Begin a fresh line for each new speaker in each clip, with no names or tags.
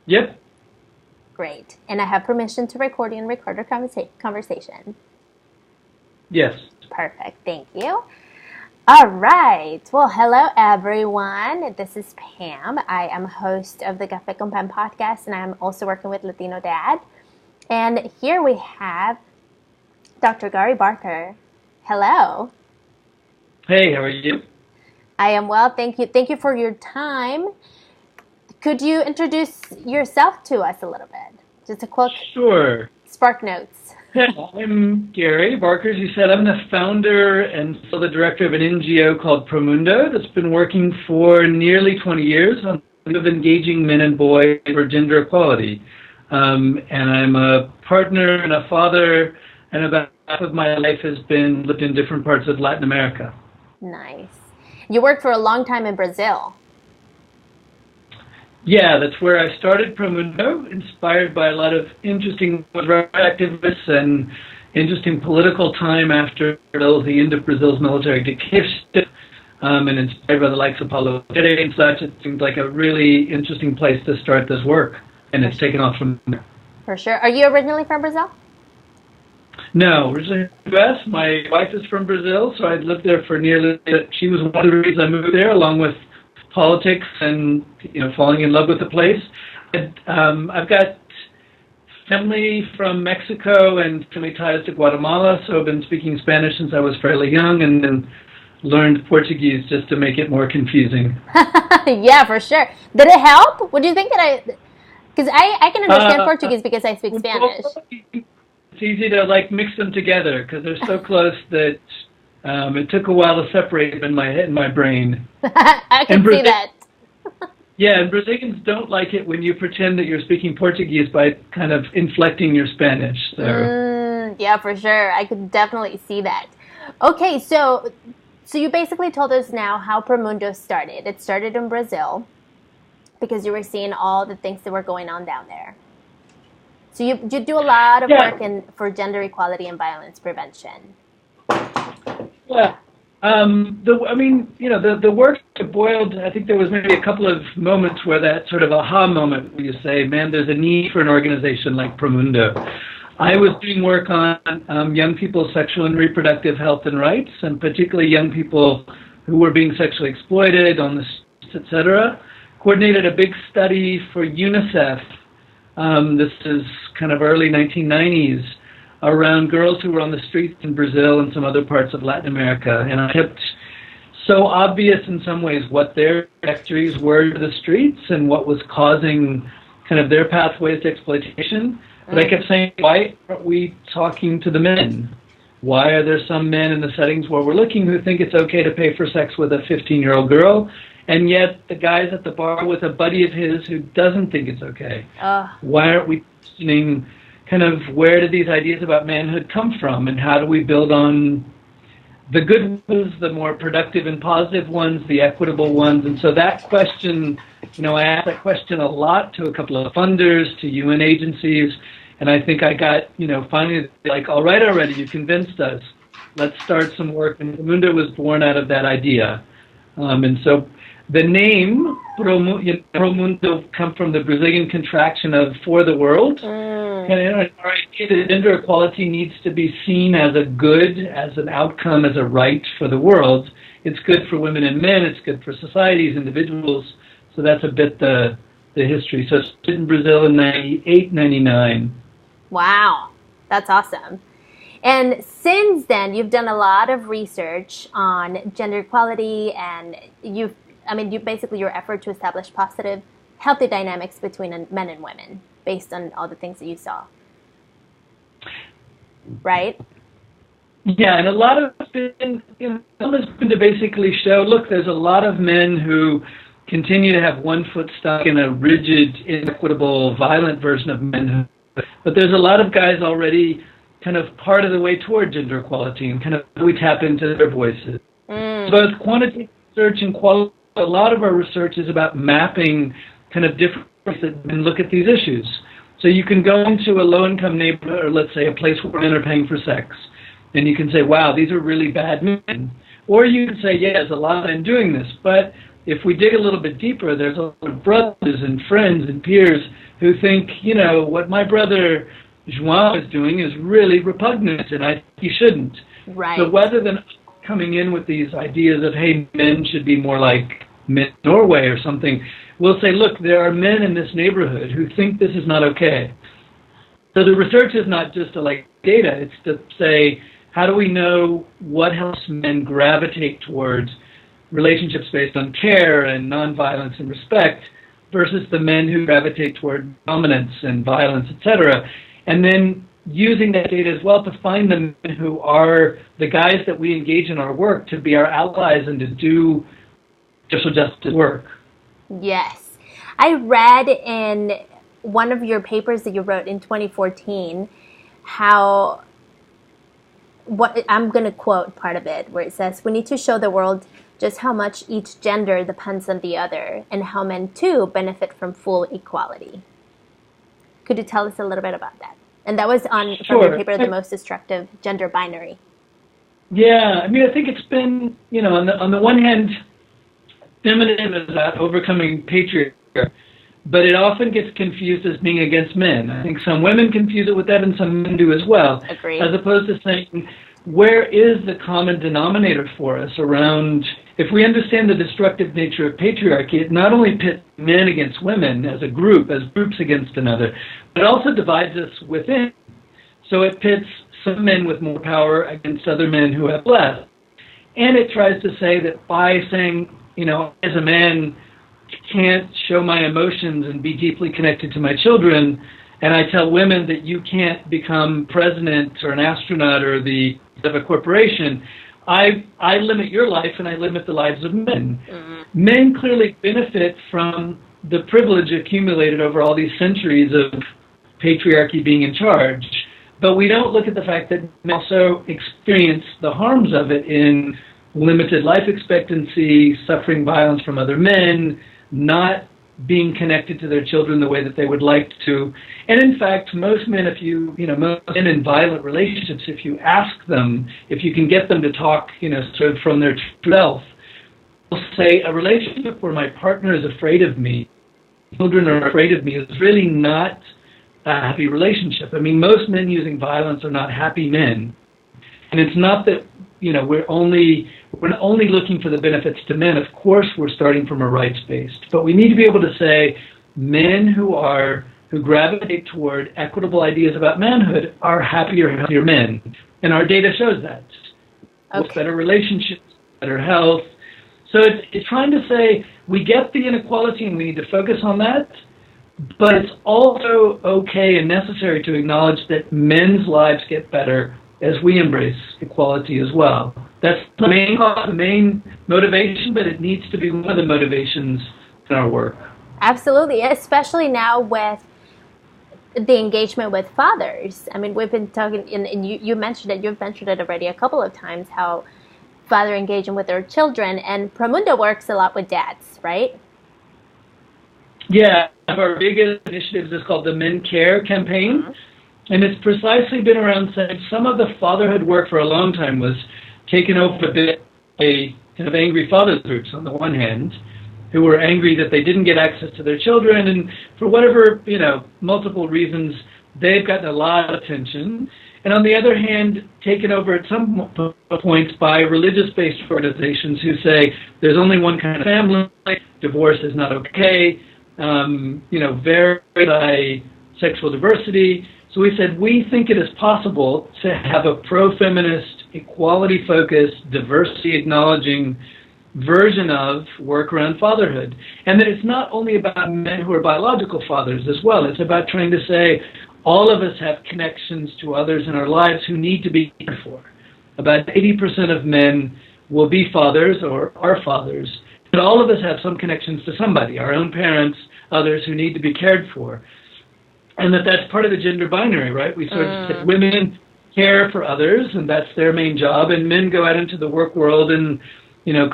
Yep.
Great. And I have permission to record you and record our conversation.
Yes.
Perfect. Thank you. All right. Well, hello, everyone. This is Pam. I am host of the Café con Pam podcast, and I'm also working with LatinoDad. And here we have Dr. Gary Barker. Hello.
Hey, how are you?
I am well. Thank you. Thank you for your time. Could you introduce yourself to us a little bit? Just a quick
Sure.
spark notes.
I'm Gary Barker. As you said, I'm the founder and still the director of an NGO called Promundo that's been working for nearly 20 years on of engaging men and boys for gender equality. And I'm a partner and a father, and about half of my life has been lived in different parts of Latin America.
Nice. You worked for a long time in Brazil.
Yeah, that's where I started Promundo, inspired by a lot of interesting rights activists and interesting political time after the end of Brazil's military dictatorship, and inspired by the likes of Paulo Freire and such. It seemed like a really interesting place to start this work, and it's taken off from there.
For sure. Are you originally from Brazil?
No, originally from the U.S. My wife is from Brazil, so I'd lived there for nearly. She was one of the reasons I moved there, along with politics and falling in love with the place. I've got family from Mexico and family ties to Guatemala, so I've been speaking Spanish since I was fairly young, and then learned Portuguese just to make it more confusing.
Yeah, for sure. Did it help? What do you think because I can understand Portuguese because I speak Spanish.
It's easy to mix them together because they're so close that it took a while to separate them in my head and my brain.
I can see that.
Yeah, and Brazilians don't like it when you pretend that you're speaking Portuguese by kind of inflecting your Spanish. So.
Yeah, for sure. I could definitely see that. Okay, so you basically told us now how Promundo started. It started in Brazil because you were seeing all the things that were going on down there. So you do a lot of work for gender equality and violence prevention.
Yeah. The work boiled, I think there was maybe a couple of moments where that sort of aha moment where you say, man, there's a need for an organization like Promundo. I was doing work on young people's sexual and reproductive health and rights, and particularly young people who were being sexually exploited on the streets, etc. Coordinated a big study for UNICEF. This is kind of early 1990s, around girls who were on the streets in Brazil and some other parts of Latin America. And I kept so obvious in some ways what their trajectories were to the streets and what was causing kind of their pathways to exploitation. But I kept saying, why aren't we talking to the men? Why are there some men in the settings where we're looking who think it's okay to pay for sex with a 15-year-old girl, and yet the guy's at the bar with a buddy of his who doesn't think it's okay? Why aren't we questioning kind of where do these ideas about manhood come from, and how do we build on the good ones, the more productive and positive ones, the equitable ones? And so that question, I asked that question a lot to a couple of funders, to UN agencies, and I think I got, finally all right already, you convinced us. Let's start some work. And Promundo was born out of that idea. And so the name Promundo come from the Brazilian contraction of for the world. And our idea that gender equality needs to be seen as a good, as an outcome, as a right for the world. It's good for women and men. It's good for societies, individuals. So that's a bit the history. So it's in Brazil in 98, 99.
Wow, that's awesome. And since then, you've done a lot of research on gender equality, and you basically your effort to establish positive, healthy dynamics between men and women based on all the things that you saw. Right?
Yeah, and a lot of it's been, has been to basically show, look, there's a lot of men who continue to have one foot stuck in a rigid, inequitable, violent version of manhood. But there's a lot of guys already kind of part of the way toward gender equality, and kind of we tap into their voices. Both quantitative research and qualitative, a lot of our research is about mapping kind of different ways and look at these issues. So you can go into a low-income neighborhood, or let's say a place where men are paying for sex, and you can say, wow, these are really bad men. Or you can say, yeah, there's a lot of men doing this, but if we dig a little bit deeper, there's a lot of brothers and friends and peers who think, what my brother João is doing is really repugnant, and he shouldn't.
Right.
So rather than coming in with these ideas of, hey, men should be more like men in Norway or something, we'll say, look, there are men in this neighborhood who think this is not okay. So the research is not just to data, it's to say, how do we know what helps men gravitate towards relationships based on care and nonviolence and respect versus the men who gravitate toward dominance and violence, etc. And then using that data as well to find the men who are the guys that we engage in our work to be our allies and to do social justice work.
Yes. I read in one of your papers that you wrote in 2014 what I'm going to quote part of it, where it says, we need to show the world just how much each gender depends on the other and how men too benefit from full equality. Could you tell us a little bit about that? And that was from your paper, The Most Destructive Gender Binary.
Yeah, I think it's been, on the one hand, feminism is about overcoming patriarchy, but it often gets confused as being against men. I think some women confuse it with that and some men do as well.
Agreed.
As opposed to saying, where is the common denominator for us around, if we understand the destructive nature of patriarchy, it not only pits men against women as a group, as groups against another, but also divides us within. So it pits some men with more power against other men who have less. And it tries to say that by saying, as a man, can't show my emotions and be deeply connected to my children, and I tell women that you can't become president or an astronaut or the of a corporation, I limit your life and I limit the lives of men. Mm-hmm. Men clearly benefit from the privilege accumulated over all these centuries of patriarchy being in charge, but we don't look at the fact that men also experience the harms of it in limited life expectancy, suffering violence from other men, not being connected to their children the way that they would like to. And in fact, most men, most men in violent relationships, if you ask them, if you can get them to talk, sort of from their self, will say a relationship where my partner is afraid of me, children are afraid of me, is really not a happy relationship. Most men using violence are not happy men. And it's not that, we're not only looking for the benefits to men. Of course, we're starting from a rights-based, but we need to be able to say men who gravitate toward equitable ideas about manhood are happier, healthier men, and our data shows that. Okay. With better relationships, better health. So it's trying to say we get the inequality and we need to focus on that, but it's also okay and necessary to acknowledge that men's lives get better as we embrace equality as well. That's the main motivation, but it needs to be one of the motivations in our work.
Absolutely, especially now with the engagement with fathers. We've been talking, and you mentioned it, you've mentioned it already a couple of times, how father engaging with their children, and Promundo works a lot with dads, right?
Yeah, one of our biggest initiatives is called the Men Care campaign. Mm-hmm. And it's precisely been around saying some of the fatherhood work for a long time was taken over a bit by kind of angry fathers groups on the one hand, who were angry that they didn't get access to their children, and for whatever, multiple reasons, they've gotten a lot of attention. And on the other hand, taken over at some points by religious-based organizations who say there's only one kind of family, divorce is not okay, vary sexual diversity. So we said, we think it is possible to have a pro-feminist, equality-focused, diversity-acknowledging version of work around fatherhood. And that it's not only about men who are biological fathers as well. It's about trying to say all of us have connections to others in our lives who need to be cared for. About 80% of men will be fathers or are fathers. But all of us have some connections to somebody, our own parents, others who need to be cared for. And that's part of the gender binary, right? We sort of say women care for others, and that's their main job, and men go out into the work world and,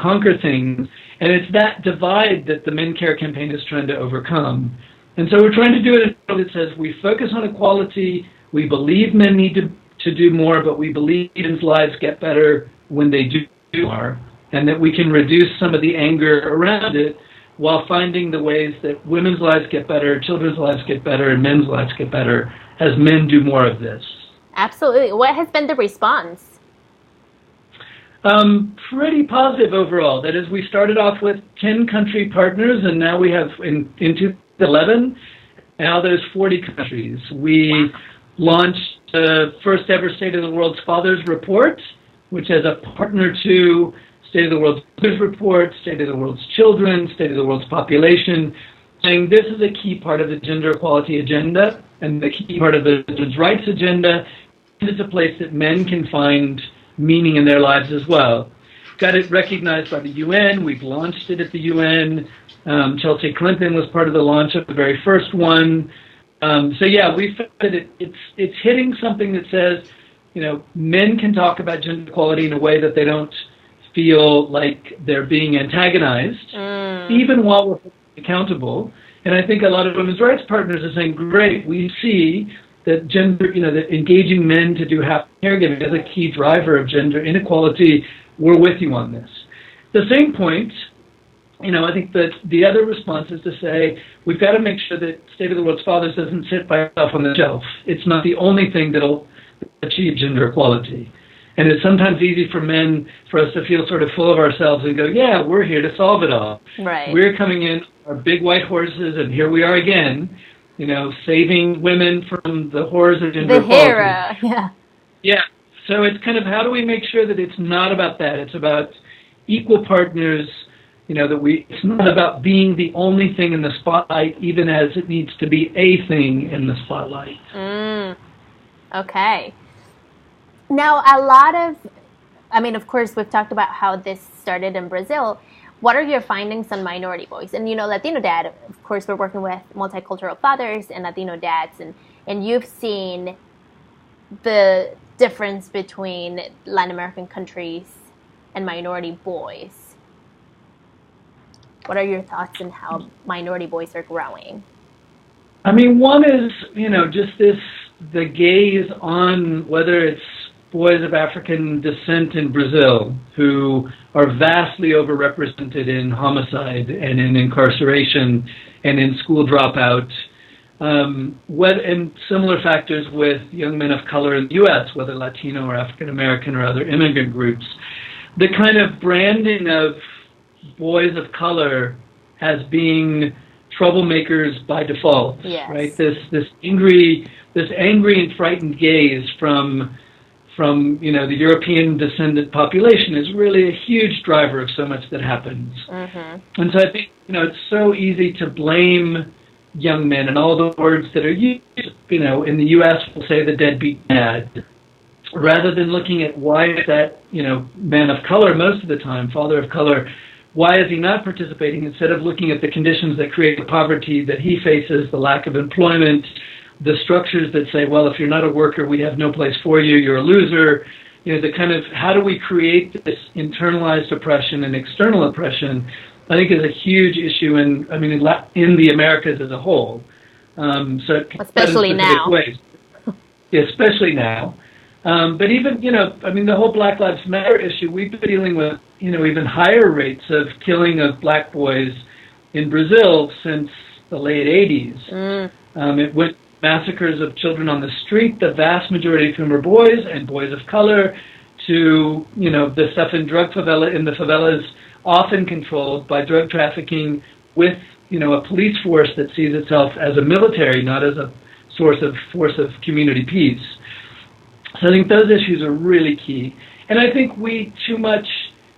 conquer things. And it's that divide that the Men Care campaign is trying to overcome. And so we're trying to do it in a way that says we focus on equality, we believe men need to do more, but we believe men's lives get better when they do more, and that we can reduce some of the anger around it while finding the ways that women's lives get better, children's lives get better, and men's lives get better as men do more of this.
Absolutely. What has been the response?
Pretty positive overall. That is, we started off with 10 country partners, and now we have, in 2011, now there's 40 countries. We launched the first ever State of the World's Fathers Report, which has a partner to State of the World's Mothers Report, State of the World's Children, State of the World's Population, saying this is a key part of the gender equality agenda and the key part of the women's rights agenda. It's a place that men can find meaning in their lives as well. Got it recognized by the UN. We've launched it at the UN. Chelsea Clinton was part of the launch of the very first one. So yeah, we found that it's hitting something that says, men can talk about gender equality in a way that they don't feel like they're being antagonized, even while we're accountable. And I think a lot of women's rights partners are saying, great, we see that gender, that engaging men to do half caregiving is a key driver of gender inequality. We're with you on this. At the same point, I think that the other response is to say, we've got to make sure that State of the World's Fathers doesn't sit by itself on the shelf. It's not the only thing that'll achieve gender equality. And it's sometimes easy for us to feel sort of full of ourselves and go, yeah, we're here to solve it all.
Right.
We're coming in, our big white horses, and here we are again, saving women from the horrors of gender equality.
The hero, yeah.
Yeah. So it's kind of, how do we make sure that it's not about that? It's about equal partners, it's not about being the only thing in the spotlight, even as it needs to be a thing in the spotlight.
Okay. Now, of course, we've talked about how this started in Brazil. What are your findings on minority boys? And, Latino Dad, of course, we're working with multicultural fathers and Latino dads, and you've seen the difference between Latin American countries and minority boys. What are your thoughts on how minority boys are growing?
One is, just the gaze on whether it's boys of African descent in Brazil who are vastly overrepresented in homicide and in incarceration and in school dropout, and similar factors with young men of color in the U.S., whether Latino or African American or other immigrant groups. The kind of branding of boys of color as being troublemakers by default,
yes.
Right? This angry and frightened gaze from the European descendant population is really a huge driver of so much that happens. Mm-hmm. And so I think it's so easy to blame young men and all the words that are used. In the U.S. we'll say the deadbeat dad, rather than looking at why is that man of color most of the time, father of color, why is he not participating, instead of looking at the conditions that create the poverty that he faces, the lack of employment, the structures that say, well, if you're not a worker, we have no place for you, you're a loser. The kind of, how do we create this internalized oppression and external oppression, I think is a huge issue in the Americas as a whole.
Especially now.
Yeah, especially now. But even, the whole Black Lives Matter issue, we've been dealing with, even higher rates of killing of black boys in Brazil since the late 80s. It went massacres of children on the street, the vast majority of whom are boys and boys of color, to, the stuff in the favelas, often controlled by drug trafficking with, a police force that sees itself as a military, not as a force of community peace. So I think those issues are really key. And I think we too much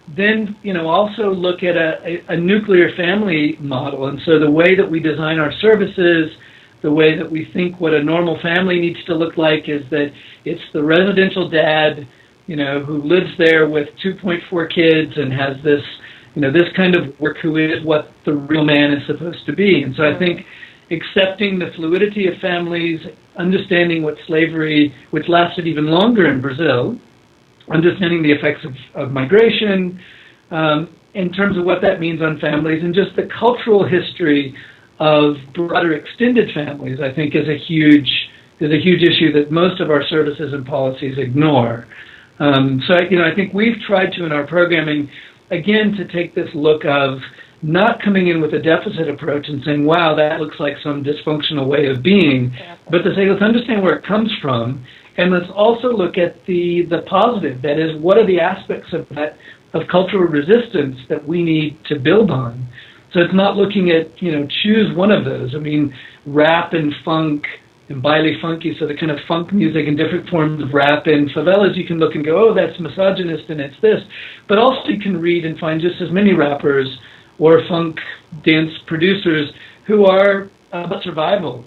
then, also look at a nuclear family model. And so the way that we design our services, the way that we think what a normal family needs to look like is that it's the residential dad, who lives there with 2.4 kids and has this, this kind of work, who is what the real man is supposed to be. And so I think accepting the fluidity of families, understanding what slavery, which lasted even longer in Brazil, understanding the effects of migration, in terms of what that means on families, and just the cultural history of broader extended families, I think is a huge issue that most of our services and policies ignore. So I think we've tried to, in our programming, again, to take this look of not coming in with a deficit approach and saying, wow, that looks like some dysfunctional way of being, but to say, let's understand where it comes from, and let's also look at the positive. That is, what are the aspects of that, of cultural resistance that we need to build on? So it's not looking at, choose one of those. I mean, rap and funk and baile funky, so the kind of funk music and different forms of rap in favelas, you can look and go, oh, that's misogynist and it's this. But also you can read and find just as many rappers or funk dance producers who are about survival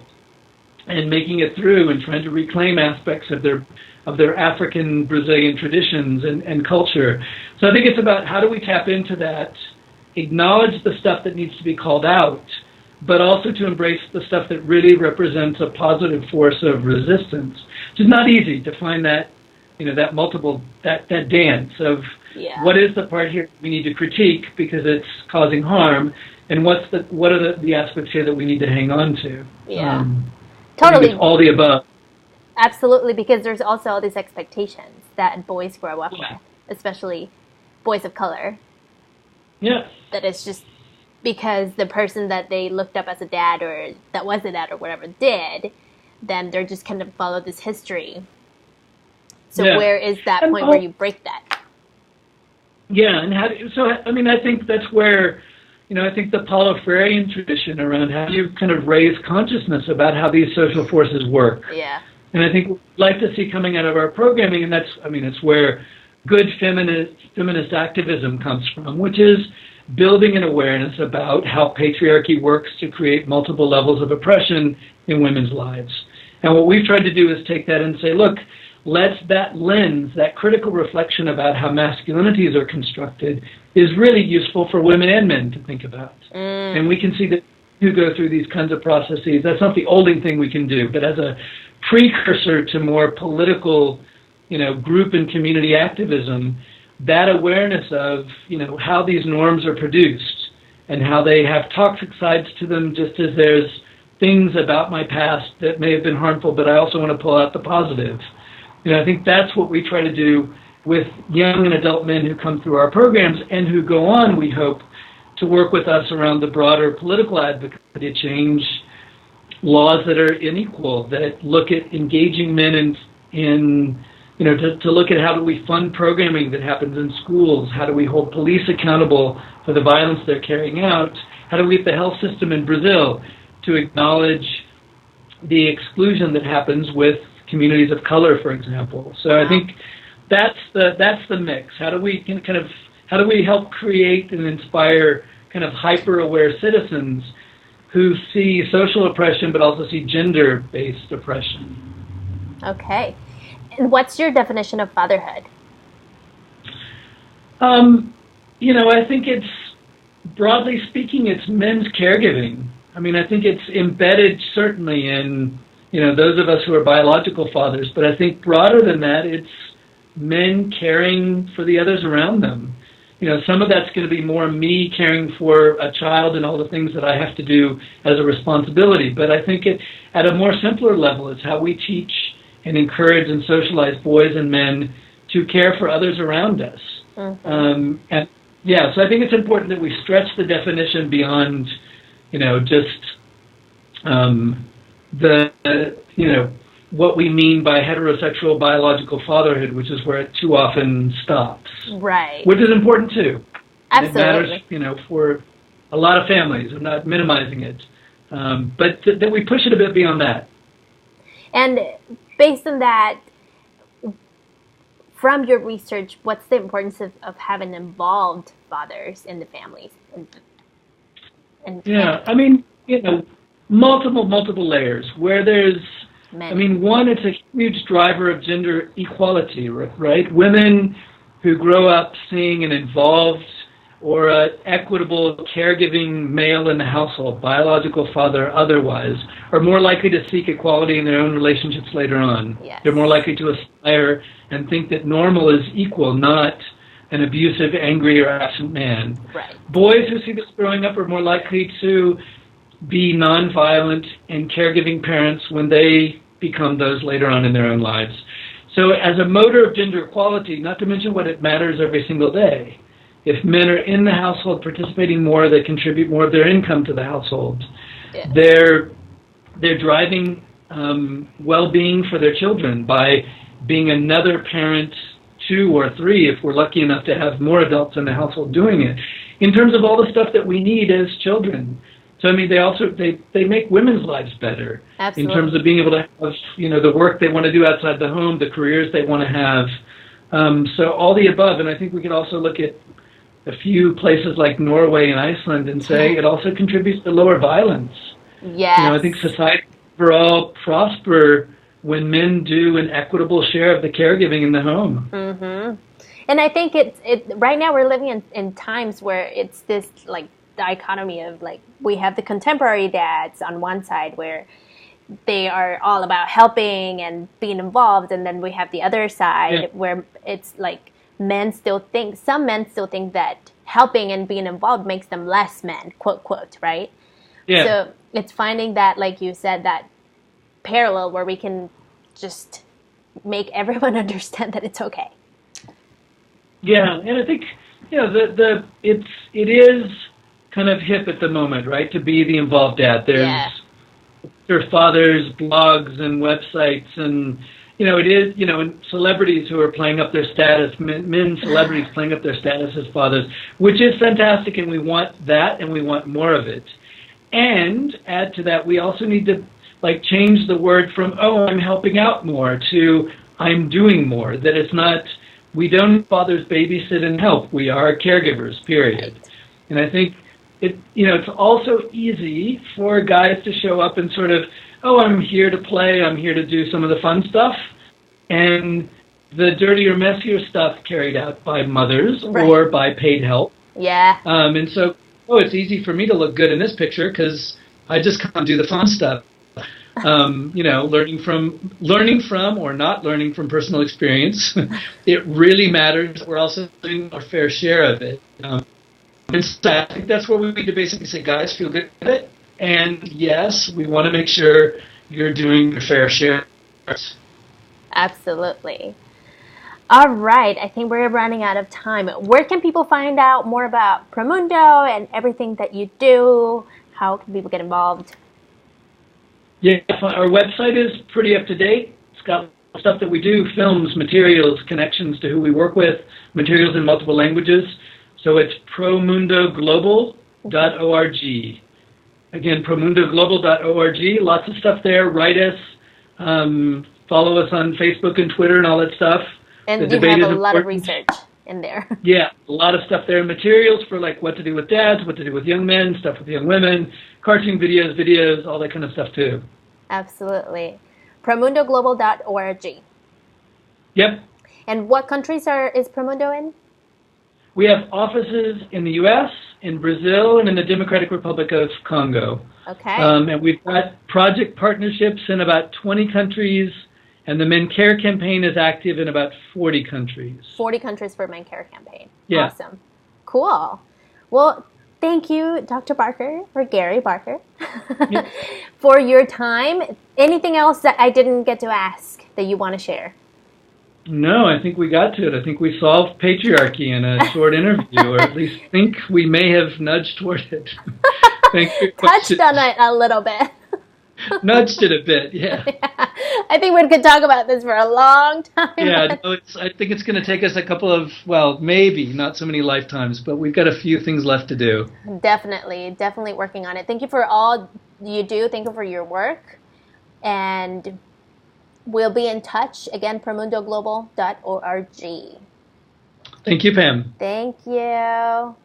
and making it through and trying to reclaim aspects of their African Brazilian traditions and culture. So I think it's about how do we tap into that, acknowledge the stuff that needs to be called out, but also to embrace the stuff that really represents a positive force of resistance. Which is not easy to find that, that dance of what is the part here we need to critique because it's causing harm, and what are the aspects here that we need to hang on to.
Yeah, totally.
It's all the above.
Absolutely, because there's also all these expectations that boys grow up with, especially boys of color.
Yeah.
That it's just because the person that they looked up as a dad or that was a dad or whatever did, then they're just kind of follow this history. So where is that point where you break that?
Yeah, and I think that's where, I think the Paulo Freirean tradition around how you kind of raise consciousness about how these social forces work.
Yeah.
And I think we'd like to see coming out of our programming, and it's where good feminist activism comes from, which is building an awareness about how patriarchy works to create multiple levels of oppression in women's lives. And what we've tried to do is take that and say, look, that lens, that critical reflection about how masculinities are constructed is really useful for women and men to think about. And we can see that you go through these kinds of processes. That's not the only thing we can do, but as a precursor to more political, group and community activism, that awareness of, how these norms are produced and how they have toxic sides to them, just as there's things about my past that may have been harmful, but I also want to pull out the positive. I think that's what we try to do with young and adult men who come through our programs and who go on, we hope, to work with us around the broader political advocacy to change laws that are unequal, that look at engaging men in to look at how do we fund programming that happens in schools, how do we hold police accountable for the violence they're carrying out, how do we get the health system in Brazil to acknowledge the exclusion that happens with communities of color, for example. So I think that's the mix. How do we help create and inspire kind of hyper-aware citizens who see social oppression but also see gender-based oppression?
Okay. And what's your definition of fatherhood?
I think it's, broadly speaking, it's men's caregiving. I think it's embedded certainly in, those of us who are biological fathers, but I think broader than that, it's men caring for the others around them. Some of that's going to be more me caring for a child and all the things that I have to do as a responsibility, but I think at a more simpler level, it's how we teach and encourage and socialize boys and men to care for others around us. So I think it's important that we stretch the definition beyond, what we mean by heterosexual biological fatherhood, which is where it too often stops.
Right.
Which is important too.
Absolutely.
It matters, for a lot of families. I'm not minimizing it. But that we push it a bit beyond that.
And based on that, from your research, what's the importance of having involved fathers in the families? Multiple layers where there's, one, it's a huge driver of gender equality, right? Women who grow up seeing an involved or an equitable caregiving male in the household, biological father, otherwise, are more likely to seek equality in their own relationships later on. Yes.
They're more likely to aspire and think that normal is equal, not an abusive, angry, or absent man.
Right.
Boys who see this growing up are more likely to be nonviolent and caregiving parents when they become those later on in their own lives. So as a motor of gender equality, not to mention what it matters every single day, If men are in the household participating more, they contribute more of their income to the household.
Yeah.
They're driving well-being for their children by being another parent, 2 or 3, if we're lucky enough to have more adults in the household doing it, in terms of all the stuff that we need as children. So, I mean, they make women's lives better.
Absolutely.
In terms of being able to have, the work they want to do outside the home, the careers they want to have. So all the above. And I think we could also look at a few places like Norway and Iceland and say it also contributes to lower violence.
Yes.
I think society overall prosper when men do an equitable share of the caregiving in the home.
Mm-hmm. And I think it right now we're living in times where it's this like dichotomy of like we have the contemporary dads on one side where they are all about helping and being involved, and then we have the other side where it's like some men still think that helping and being involved makes them less men, quote, quote, right? Yeah. So it's finding that, like you said, that parallel where we can just make everyone understand that it's okay.
Yeah, and I think, it is kind of hip at the moment, right, to be the involved dad. There's fathers, blogs, and websites, and it is, and celebrities who are playing up their status, men celebrities playing up their status as fathers, which is fantastic, and we want that, and we want more of it. And add to that, we also need to change the word from, oh, I'm helping out more, to I'm doing more. That it's not, we don't fathers babysit and help. We are caregivers, period. And I think it's also easy for guys to show up and sort of, oh, I'm here to play, I'm here to do some of the fun stuff, and the dirtier, messier stuff carried out by mothers or by paid help.
Yeah.
And so, it's easy for me to look good in this picture because I just can't do the fun stuff. Learning from or not learning from personal experience, it really matters. We're also doing our fair share of it. And so I think that's where we need to basically say, guys, feel good at it. And yes, we want to make sure you're doing your fair share.
Absolutely. All right. I think we're running out of time. Where can people find out more about Promundo and everything that you do? How can people get involved?
Yeah, our website is pretty up to date. It's got stuff that we do, films, materials, connections to who we work with, materials in multiple languages. So it's promundoglobalorg. Again, promundoglobalorg. Lots of stuff there. Write us. Follow us on Facebook and Twitter and all that stuff.
And you have a lot of research in there.
Yeah, a lot of stuff there. Materials for what to do with dads, what to do with young men, stuff with young women, cartoon videos, all that kind of stuff too.
Absolutely. promundoglobalorg.
Yep.
And what countries is Promundo in?
We have offices in the U.S., in Brazil, and in the Democratic Republic of Congo.
Okay.
And we've got project partnerships in about 20 countries, and the Men Care campaign is active in about 40 countries.
40 countries for Men Care campaign.
Yeah.
Awesome. Cool. Well, thank you, Dr. Barker, or Gary Barker, for your time. Anything else that I didn't get to ask that you want to share?
No, I think we got to it. I think we solved patriarchy in a short interview, or at least think we may have nudged toward it.
Touched on it a little bit.
Nudged it a bit, yeah.
I think we could talk about this for a long time.
Yeah, no, I think it's going to take us a couple of, maybe not so many lifetimes, but we've got a few things left to do. Definitely
working on it. Thank you for all you do. Thank you for your work. And we'll be in touch. Again, promundoglobalorg.
Thank you, Pam.
Thank you.